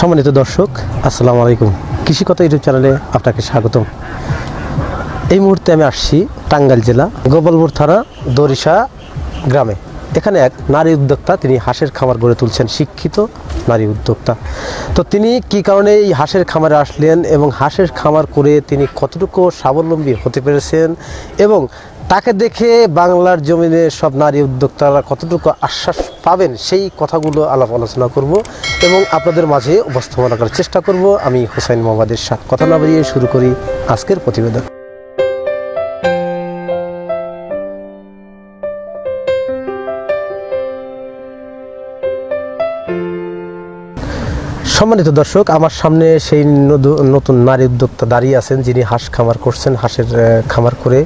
সম্মানিত দর্শক, আসসালামু আলাইকুম। কৃষিকথা ইউটিউব চ্যানেলে আপনাকে স্বাগতম। এই মুহূর্তে আমি আসছি টাঙ্গাইল জেলা গোপালপুর থানা দরিশা গ্রামে। এখানে এক নারী উদ্যোক্তা, তিনি হাঁসের খামার গড়ে তুলছেন, শিক্ষিত নারী উদ্যোক্তা। তো তিনি কি কারণে এই হাঁসের খামারে আসলেন এবং হাঁসের খামার করে তিনি কতটুকু স্বাবলম্বী হতে পেরেছেন এবং তাকে দেখে বাংলার জমিনে সব নারী উদ্যোক্তারা কতটুকু আশ্বাস পাবেন, সেই কথাগুলো আলাপ আলোচনা করব এবং আপনাদের মাঝে উপস্থাপনা করার চেষ্টা করব। আমি হোসাইন মোহাম্মদ এরশাদ। কথা না বাড়িয়ে শুরু করি আজকের প্রতিবেদন। সম্মানিত দর্শক, আমার সামনে সেই নতুন নারী উদ্যোক্তা দাঁড়িয়ে আছেন, যিনি হাঁস খামার করছেন। হাঁসের খামার করে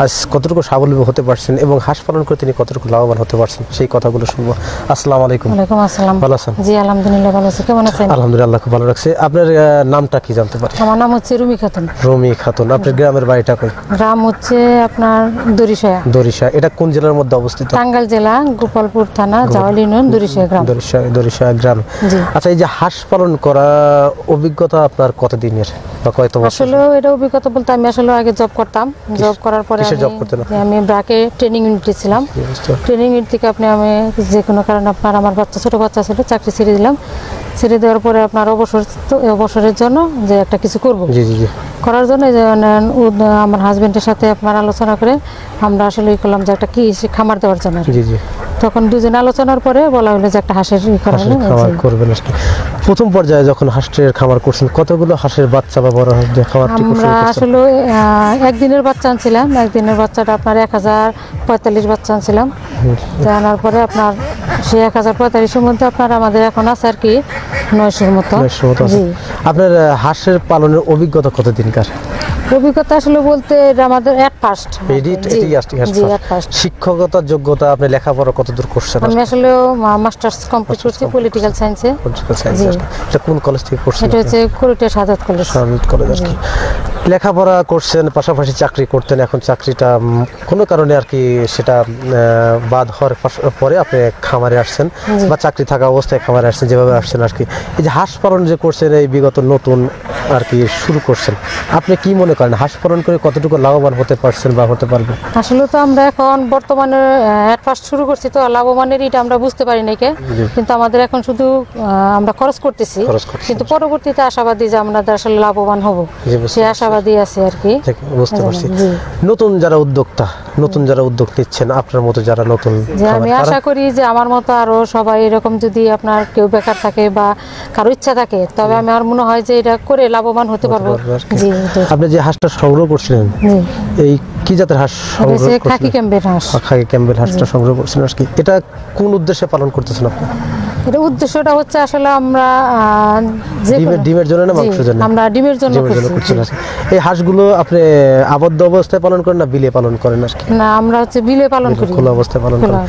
আজ কতটুকু স্বাবলম্বী হতে পারছেন এবং হাঁস পালন করে তিনি কতটুকু লাভবান হতে পারছেন, সেই কথাগুলো শুনবো। আসসালামু আলাইকুম। ওয়ালাইকুম আসসালাম। ভালো আছেন? জি আলহামদুলিল্লাহ ভালো আছি। কেমন আছেন? আলহামদুলিল্লাহ, খুব ভালো লাগছে। আপনার নামটা কি জানতে পারি? আমার নাম হচ্ছে রুমি খাতুন। রুমি খাতুন। আপনার গ্রামের বাড়িটা কই? গ্রাম হচ্ছে আপনার দরিশা। দরিশা। এটা কোন জেলার মধ্যে অবস্থিত? টাঙ্গাইল জেলা গোপালপুর থানা জাওয়াল ইউনিয়ন দরিশা গ্রাম। দরিশা গ্রাম। জি। আচ্ছা, এই যে হাঁস পালন করা অভিজ্ঞতা আপনার কতদিনের বা কত বছর? আসলে এটা অভিজ্ঞতা বলতে আমি আসলে আগে জব করতাম। জব করার পরে আমি ব্রাকে ট্রেনিং ইউনিটে ছিলাম। ট্রেনিং ইউনিট থেকে আমি যে কোনো কারণে আমার ছোট বাচ্চা ছিল, চাকরি ছেড়ে দিলাম। ছেড়ে দেওয়ার পরে আপনার অবসরের জন্য যে একটা কিছু করব, করার জন্য যে আমার হাজবেন্ডের সাথে আপনার আলোচনা করে আমরা আসলে করলাম যে একটা কি খামার দেওয়ার জন্য। তখন দুজনে আলোচনার পরে বলা হলো যে একটা হাঁসের খামার করবেন। প্রথম পর্যায়ে যখন হাঁসের খামার করছেন, কতগুলো হাঁসের বাচ্চা বা বড় হাঁস দিয়ে খামারটি করছেন? আমরা আসলে একদিনের বাচ্চা আনছিলাম। একদিনের বাচ্চাটা আপনার 1045 বাচ্চা আনছিলাম। জানার পরে আপনার সেই 1045-এর মধ্যে আপনার আমাদের এখন আছে আর কি 900-র মতো। আপনার হাঁসের পালনের অভিজ্ঞতা কতদিনকার? অভিজ্ঞতা আসলে বলতে আমাদের ফার্স্ট শিক্ষকতার যোগ্যতা, আপনি লেখাপড়া কতদূর করছেন? আমি আসলে মাস্টার্স কমপ্লিট করছি পলিটিক্যাল সায়েন্সে। এটা কোন কলেজ থেকে করছেন? এটা হচ্ছে কুড়িটিয়া সাদাত কলেজ। লেখাপড়া করছেন, পাশাপাশি চাকরি করতেন। এখন চাকরিটা কোনো কারণে আর কি সেটা বাদ হওয়ার পরে আপনি খামারে আসছেন বা চাকরি থাকা অবস্থায় খামারে আসছেন, যেভাবে আসছেন আর কি। এই যে হাঁস পালন যে করছেন, এই বিগত নতুন আর কি শুরু করছেন, আপনি কি মনে করেন হাঁস পালন করে কতটুকু লাভবান হতে পারছেন বা হতে পারবেন? আসলে তো আমরা এখন বর্তমানে ফার্স্ট শুরু করছি, তো লাভবানের এটা আমরা বুঝতে পারি নাই, কিন্তু আমাদের এখন শুধু আমরা খরচ করতেছি, কিন্তু পরবর্তীতে আশাবাদী যে আমরা আসলে লাভবান হব, সে আশাবাদী আছে আর কি। বুঝতে পারছি। নতুন যারা উদ্যোগ নিচ্ছেন, আপনার মতো যারা নতুন, আমি আশা করি যে আমার মতো আরো সবাই এরকম যদি আপনার কেউ বেকার থাকে বা কারো ইচ্ছা থাকে, তবে আমার মনে হয় যে এটা করে লাভবান হতে পারবো। জি। আপনি যে হাঁসটা সংগ্রহ করছিলেন, এই কি জাতের হাঁস সংগ্রহ করছিলেন? খাকি ক্যাম্বেল হাঁস। খাকি ক্যাম্বেল হাঁসটা সংগ্রহ করছিলেন আর কি। এটা কোন উদ্দেশ্যে পালন করতেছেন আপনি? এটা উদ্দেশ্যটা হচ্ছে আসলে আমরা ডিমের জন্য না মাংসের জন্য? আমরা ডিমের জন্য করছিলাম। এই হাঁসগুলো আপনি আবদ্ধ অবস্থায় পালন করেন না বিলে পালন করেন আর কি? না, আমরা হচ্ছে বিলে পালন করি, খোলা অবস্থায় পালন করেন।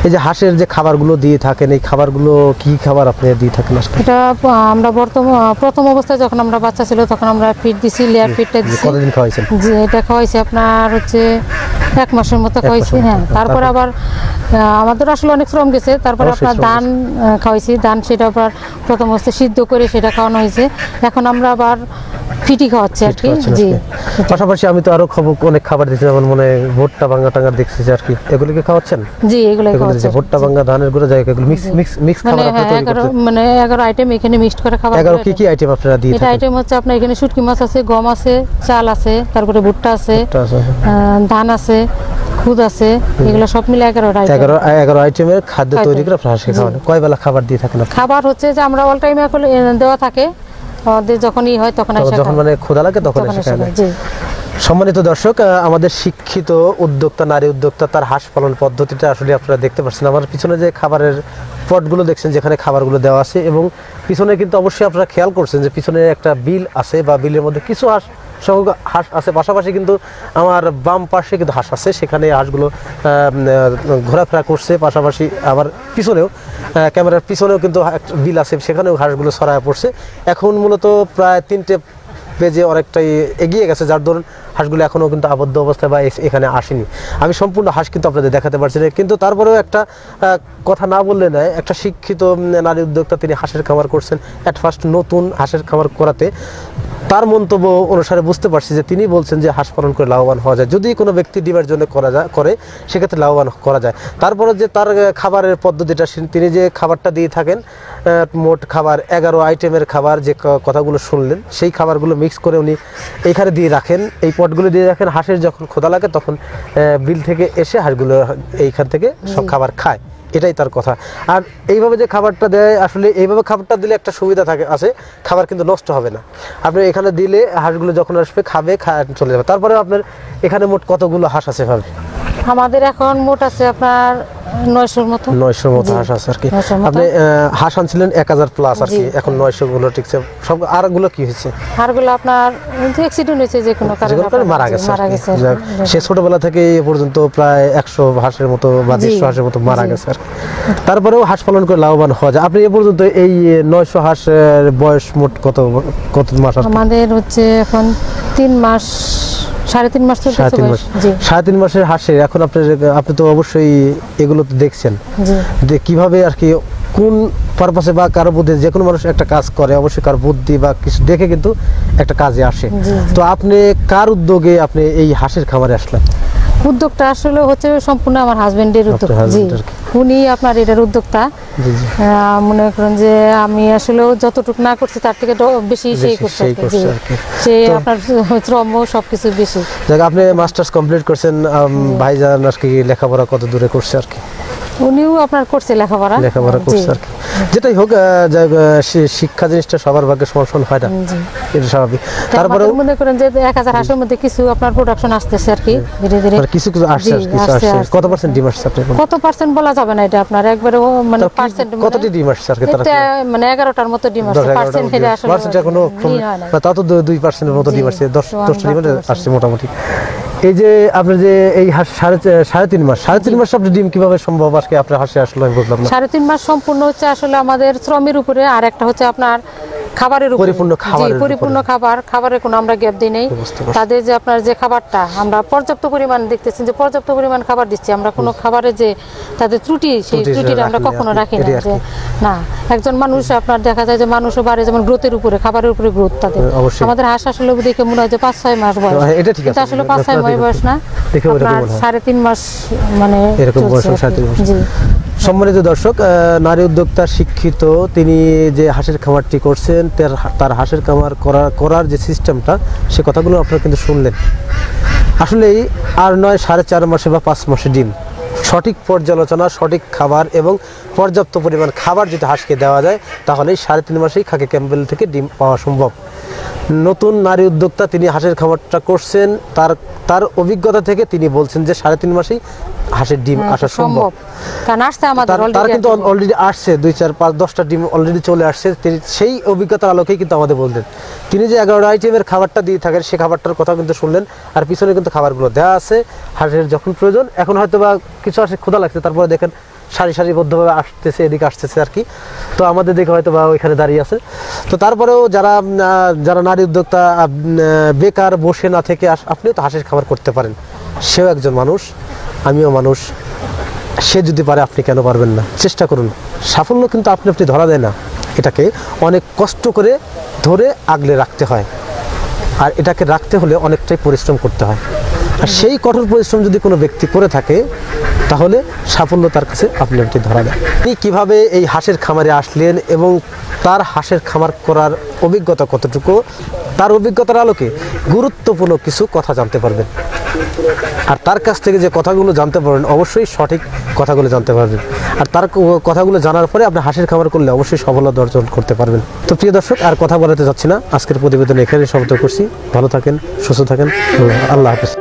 এই যে হাঁসের যে খাবারগুলো দিয়ে থাকেন, এই খাবারগুলো কি খাবার আপনি দিয়ে থাকেন? এটা আমরা প্রথম অবস্থায় যখন আমরা বাচ্চা ছিল তখন আমরা ফিড দিছি, লেয়ার ফিডটা দিছি। কতদিন খাওয়াইছেন? জি, এটা খাওয়াইছি আপনার হচ্ছে 1 মাসের মতো খাওয়াইছি। হ্যাঁ, তারপর আবার আমাদের আসলে অনেক শ্রম গেছে। তারপরে আপনার ধান খাওয়াইছি। ধান সেটা আবার প্রথম অবস্থায় সিদ্ধ করে সেটা খাওয়ানো হয়েছে। এখন আমরা আবার ফিটি খাওয়াচ্ছি আর কি। জি। পাশাপাশি আমি তো আরো অনেক খাবার দিচ্ছি, যেমন মনে ভুট্টা ভাঙা টাঙ্গা দেখছি আর কি। এগুলো কি খাওয়াচ্ছেন? জি, এগুলো খাওয়াচ্ছি। ভুট্টা ভাঙা, ধানের গুঁড়া, যাই এগুলো মিক্স খাবার আপনি তৈরি করছেন? মানে 11 আইটেম এখানে মিক্সড করে খাবার। 11 কি আইটেম আপনারা দিয়ে থাকেন? এটা আইটেম হচ্ছে আপনার এখানে শুটকি মাছ আছে, গম আছে, চাল আছে, তারপরে ভুট্টা আছে, ধান আছে, খুদ আছে, এগুলো সব মিলে 11 আইটেমের খাদ্য তৈরি করে আপনারা হাঁসকে খাওয়ান। কয় বেলা খাবার দিয়ে থাকেন? খাবার হচ্ছে যে আমরা অল টাইমে দেওয়া থাকে, আমাদের যখনই হয় তখন যখন মানে ক্ষুধা লাগে তখন এসে খায়। জি। সম্মানিত দর্শক, আমাদের শিক্ষিত উদ্যোক্তা, নারী উদ্যোক্তা, তার হাঁস পালন পদ্ধতিটা আসলে আপনারা দেখতে পাচ্ছেন। আমার পিছনে যে খাবারের পটগুলো দেখছেন, যেখানে খাবারগুলো দেওয়া আছে, এবং পিছনে কিন্তু অবশ্যই আপনারা খেয়াল করছেন যে পিছনে একটা বিল আছে বা বিলের মধ্যে কিছু হাঁস আছে। পাশাপাশি কিন্তু আমার বাম পাশে কিন্তু হাঁস আছে, সেখানে হাঁসগুলো ঘোরাফেরা করছে। পাশাপাশি আবার পিছনেও ক্যামেরার পিছনেও কিন্তু বিল আছে, সেখানেও হাঁসগুলো ছড়ায় পড়ছে। এখন মূলত প্রায় 3টে বেজে অনেকটাই এগিয়ে গেছে, যার ধরুন হাঁসগুলো এখনও কিন্তু আবদ্ধ অবস্থায় বা এখানে আসেনি। আমি সম্পূর্ণ হাঁস কিন্তু আপনাদের দেখাতে পারছি না, কিন্তু তারপরেও একটা কথা না বললে নয়, একটা শিক্ষিত নারী উদ্যোক্তা তিনি হাঁসের খামার করছেন। অ্যাট ফার্স্ট নতুন হাঁসের খামার করাতে তার মন্তব্য অনুসারে বুঝতে পারছি যে তিনি বলছেন যে হাঁস পালন করে লাভবান হওয়া যায়, যদি কোনো ব্যক্তি ডিমের জন্য করে সেক্ষেত্রে লাভবান করা যায়। তারপরে যে তার খাবারের পদ্ধতিটা, তিনি যে খাবারটা দিয়ে থাকেন, মোট খাবার 11 আইটেমের খাবার, যে কথাগুলো শুনলেন সেই খাবারগুলো মিক্স করে উনি এইখানে দিয়ে রাখেন, এই পটগুলো দিয়ে রাখেন। হাঁসের যখন ক্ষুধা লাগে তখন বিল থেকে এসে হাঁসগুলো এইখান থেকে সব খাবার খায়, এটাই তার কথা। আর এইভাবে যে খাবারটা দেয়, আসলে এইভাবে খাবারটা দিলে একটা সুবিধা আছে, খাবার কিন্তু নষ্ট হবে না। আপনি এখানে দিলে হাঁসগুলো যখন আসবে খাবে, চলে যাবে। তারপরে আপনার এখানে মোট কতগুলো হাঁস আছে ভাবে? আমাদের এখন মোট আছে আপনার 900-র মতো। 900-র মতো হাঁস আছে আর কি। আপনি হাঁস আনছিলেন 1000 প্লাস আর কি, এখন 900 গুলো টিকছে। সব আরগুলো কি হয়েছে? আরগুলো আপনার অ্যাক্সিডেন্ট হয়েছে, যে কোনো কারণে মারা গেছে। সে ছোটবেলা থেকে এ পর্যন্ত প্রায় 100 হাঁসের মতো বা 150 হাঁসের মতো মারা গেছে আর কি। তারপরেও হাঁস পালন করে লাভবান হওয়া যায়। আপনি এ পর্যন্ত এই 900 হাঁসের বয়স মোট কত মাস? আমাদের হচ্ছে এখন 3 মাস, 3.5 মাস চলছে। 3.5 মাসের হাঁসে এখন আপনি তো অবশ্যই এগুলো তো দেখছেন যে কিভাবে আর কি, কোন পারপাসে বা কারো বুদ্ধি, যে কোনো মানুষ একটা কাজ করে অবশ্যই কারো বুদ্ধি বা কিছু দেখে কিন্তু একটা কাজে আসে। তো আপনি কার উদ্যোগে আপনি এই হাঁসের খামারে আসলেন? উদ্যোগটা আসলে হচ্ছে সম্পূর্ণ আমার হাজবেন্ডের উদ্যোগ। জি, উনি আপনার এটার উদ্যোক্তা। মনে করেন যে আমি আসলে যতটুকু না করছি তার থেকে বেশি সেই করছে, সে আপনার শ্রম সবকিছু বেশি। আপনি মাস্টার্স কমপ্লিট করছেন, ভাইজান আর কি লেখাপড়া কত দূরে করছে আর কি? উনিও আপনার করছে লেখাপড়া করছে আর কি। যেটাই হোক, শিক্ষা জিনিসটা সবার ভাগ্যে সমান হয় না, এটা স্বাভাবিক। তারপরে মনে করেন যে 1000 হাঁসের মধ্যে কিছু আপনার প্রোডাকশন আসতেছে আর কি, ধীরে ধীরে কিছু আসছে। কত পার্সেন্ট ডিম আসছে আপনার? কত পার্সেন্ট বলা যাবে না, এটা আপনার একবারে মানে পার্সেন্ট, কতটি ডিম আসছে আর কি? এটা মানে 11টার মতো ডিম আসছে। পার্সেন্ট এটা আসলে পার্সেন্ট এখনো তা তো 2% মতো ডিম আসছে, 10টা ডিম আসছে মোটামুটি। এই যে আপনার যে এই হাঁস 3.5 মাস আপনি ডিম কিভাবে সম্ভব আজকে আপনার হাঁসে আসলে আমি বুঝলাম না। 3.5 মাস সম্পূর্ণ হচ্ছে আসলে আমাদের শ্রমের উপরে, আর একটা হচ্ছে আপনার খাবারের উপরে, পরিপূর্ণ খাবারের কোনো আমরা গ্যাপ দিই নাই। তাদের যে আপনার যে খাবারটা আমরা পর্যাপ্ত পরিমাণ দেখতেছেন যে পর্যাপ্ত পরিমাণ খাবার দিচ্ছি আমরা, কোনো খাবারে যে তাদের ত্রুটি, সেই ত্রুটিটা আমরা কখনো রাখি না। যে না, একজন মানুষ আপনার দেখা যায় যে মানুষও বাড়ে যেমন গ্রোথের উপরে, খাবারের উপরে গ্রোথ তাদের। আমাদের হাঁস আসলে দেখে মনে হয় যে 5-6 মাস বয়স, কিন্তু আসলে 5-6 মাস বয়স না, 3.5 মাস মানে এরকম বয়স। জি। সম্মানিত দর্শক, নারী উদ্যোক্তা শিক্ষিত, তিনি যে হাঁসের খামারটি করছেন, তার হাঁসের খামার করার যে সিস্টেমটা, সে কথাগুলো আপনারা কিন্তু শুনলেন। আসলেই আর নয় 4.5 মাসে বা 5 মাসে ডিম, সঠিক পর্যালোচনা, সঠিক খাবার এবং পর্যাপ্ত পরিমাণ খাবার যদি হাঁসকে দেওয়া যায়, তাহলে 3.5 মাসেই খাকি ক্যাম্পবেল থেকে ডিম পাওয়া সম্ভব। নতুন নারী উদ্যোক্তা, তিনি হাঁসের খামারটা করছেন, তার অভিজ্ঞতা থেকে তিনি বলছেন যে 3.5 মাসেই হাঁসের ডিম আসা সম্ভব। তার কিন্তু অলরেডি আসছে 2, 4, 5, 10টা ডিম অলরেডি চলে আসছে। তিনি সেই অভিজ্ঞতার আলোকেই কিন্তু আমাদের বললেন। তিনি যে 11 আইটেমের খাবারটা দিয়ে থাকেন, সেই খাবারটার কথা কিন্তু শুনলেন, আর পিছনে কিন্তু খাবারগুলো দেওয়া আছে হাঁসের যখন প্রয়োজন। এখন হয়তো বা কিছু হাঁসের ক্ষুধা লাগছে, তারপরে দেখেন সারিবদ্ধভাবে আসতেছে, এদিকে আসতেছে আর কি। তো আমাদের দেখে হয়তো বা ওইখানে দাঁড়িয়ে আছে। তো তারপরেও যারা নারী উদ্যোক্তা বেকার বসে না থেকে আপনিও তো হাঁসের খাবার করতে পারেন। সেও একজন মানুষ, আমিও মানুষ। সে যদি পারে, আপনি কেন পারবেন না? চেষ্টা করুন। সাফল্য কিন্তু আপনি ধরা দেয় না, এটাকে অনেক কষ্ট করে ধরে আগলে রাখতে হয়, আর এটাকে রাখতে হলে অনেকটাই পরিশ্রম করতে হয়। আর সেই কঠোর পরিশ্রম যদি কোনো ব্যক্তি করে থাকে, তাহলে সাফল্য তার কাছে আপনি ধরা দেয়। তিনি কীভাবে এই হাঁসের খামারে আসলেন এবং তার হাঁসের খামার করার অভিজ্ঞতা কতটুকু, তার অভিজ্ঞতার আলোকে গুরুত্বপূর্ণ কিছু কথা জানতে পারবেন। আর তার কাছ থেকে যে কথাগুলো জানতে পারবেন, অবশ্যই সঠিক কথাগুলো জানতে পারবেন। আর তার কথাগুলো জানার পরে আপনি হাঁসের খামার করলে অবশ্যই সফলতা অর্জন করতে পারবেন। তো প্রিয় দর্শক, আর কথা বলাতে যাচ্ছি না, আজকের প্রতিবেদন এখানে সমাপ্ত করছি। ভালো থাকেন, সুস্থ থাকেন, আল্লাহ হাফেজ।